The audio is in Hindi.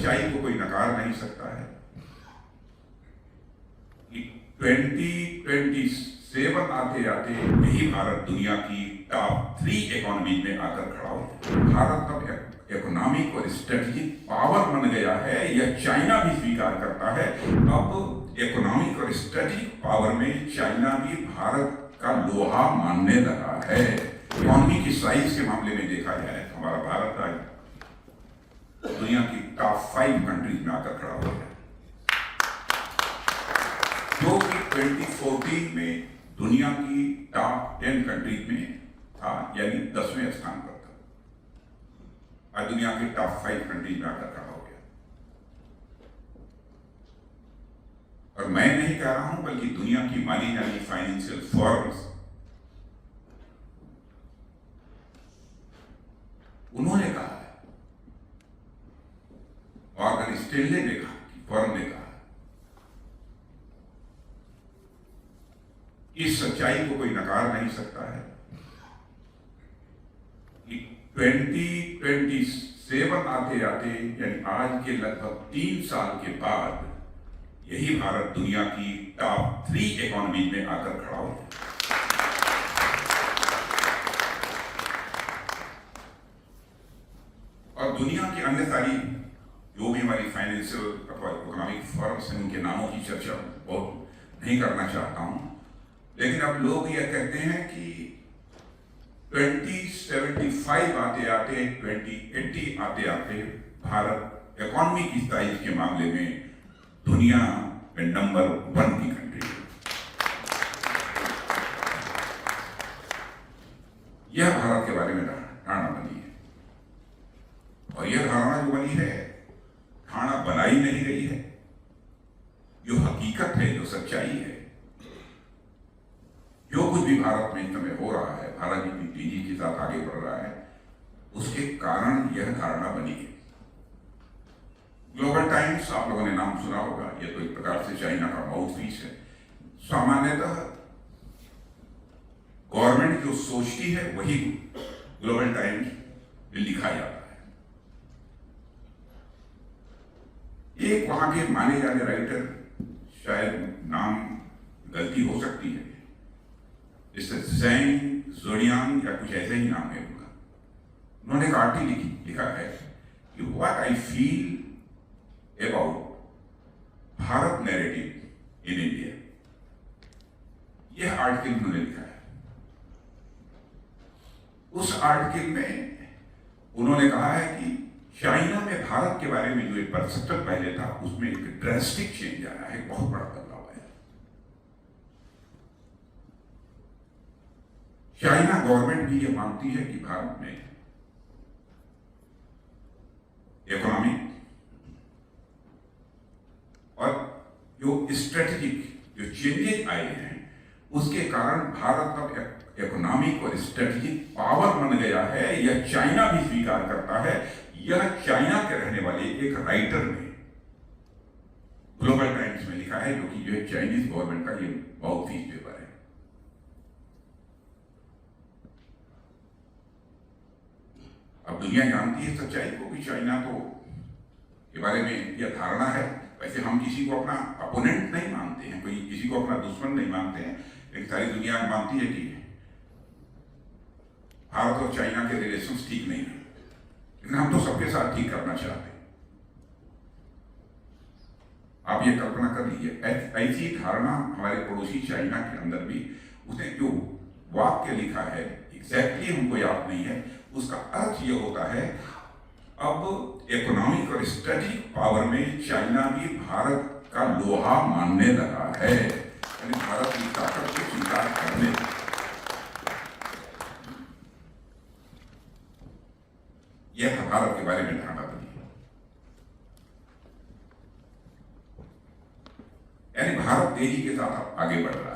सच्चाई को कोई नकार नहीं सकता है कि 2027 आते आते यही भारत दुनिया की टॉप 3 इकोनॉमी में आकर खड़ा हो। भारत अब इकोनॉमिक और स्ट्रेटेजिक पावर बन गया है, यह चाइना भी स्वीकार करता है। अब इकोनॉमिक और स्ट्रेटेजिक पावर में चाइना भी भारत का लोहा मानने लगा है। इकोनॉमी की साइज के मामले में देखा जाए तो हमारा भारत आज दुनिया की टॉप 5 कंट्रीज में आकर खड़ा हो गया, जो कि 2014 में दुनिया की टॉप 10 कंट्रीज में था, यानी 10वें स्थान पर था। आज दुनिया के टॉप 5 कंट्रीज में आकर खड़ा हो गया। और मैं नहीं कह रहा हूं, बल्कि दुनिया की मानी जानी फाइनेंशियल फर्म्स उन्होंने कहा है, मॉर्गन स्टैनले ने कहा, फर्म ने कहा इस सच्चाई को कोई नकार नहीं सकता है कि 2027 आते आते, यानी आज के लगभग 3 साल के बाद, यही भारत दुनिया की टॉप 3 इकोनॉमी में आकर खड़ा हो। और दुनिया की अन्य सारी जो भी हमारी फाइनेंशियल अथवा इकोनॉमिक फर्म्स हैं, उनके नामों की चर्चा बहुत नहीं करना चाहता हूं, लेकिन अब लोग यह कहते हैं कि 2075 आते आते, 2080 आते आते भारत इकोनॉमी की साइज के मामले में दुनिया में नंबर 1 की कंट्री है। यह भारत के बारे में धारणा बनी है, और यह धारणा जो बनी है, धारणा बनाई नहीं गई है, जो हकीकत है, जो सच्चाई है। जो कुछ भी भारत में इस समय हो रहा है, भारत जितनी तेजी के साथ आगे बढ़ रहा है, उसके कारण यह धारणा बनी है। ग्लोबल टाइम्स, आप लोगों ने नाम सुना होगा, यह तो एक प्रकार से चाइना का माउथपीस है। सामान्यतः गवर्नमेंट जो सोचती है वही ग्लोबल टाइम्स में लिखा जाता है। एक वहां के माने जाने राइटर, शायद नाम गलती हो सकती है, जैसे ज़ैंग ज़ोडियांग या कुछ ऐसे ही नाम है उनका, उन्होंने एक आर्टिकल लिखा है कि what I feel about Bharat narrative in India. यह आर्टिकल उन्होंने लिखा है। उस आर्टिकल में उन्होंने कहा है कि चाइना में भारत के बारे में जो एक परसेप्शन पहले था, उसमें एक ड्रास्टिक चेंज आया है, बहुत बड़ा बदलाव आया है। चाइना गवर्नमेंट भी यह मानती है कि भारत में इकोनॉमिक और जो स्ट्रेटेजिक जो चेंजेस आए हैं, उसके कारण भारत अब इकोनॉमिक और स्ट्रेटेजिक पावर बन गया है। यह चाइना भी स्वीकार करता है। यह चाइना के रहने वाले एक राइटर ने ग्लोबल टाइम्स में लिखा है, जो कि जो है चाइनीज गवर्नमेंट का ये माउथपीस पेपर है। अब दुनिया जानती है सच्चाई को कि चाइना तो के बारे में यह धारणा है। वैसे हम किसी को अपना अपोनेंट नहीं मानते हैं, कोई किसी को अपना दुश्मन नहीं मानते हैं, लेकिन सारी दुनिया मानती है कि भारत और चाइना के रिलेशंस ठीक नहीं है, लेकिन हम तो सबके साथ ठीक करना चाहते हैं। आप ये कल्पना कर लीजिए, ऐसी धारणा हमारे पड़ोसी चाइना के अंदर भी, उसने जो वाक्य लिखा है एग्जैक्टली हमको याद नहीं है, उसका अर्थ ये होता है, अब इकोनॉमिक और स्ट्रेटेजिक पावर में चाइना भी भारत का लोहा मानने लगा है, यानी भारत की ताकत को स्वीकार करने। यह भारत के बारे में धारणा बनी है, यानी भारत तेजी के साथ आगे बढ़ रहा है।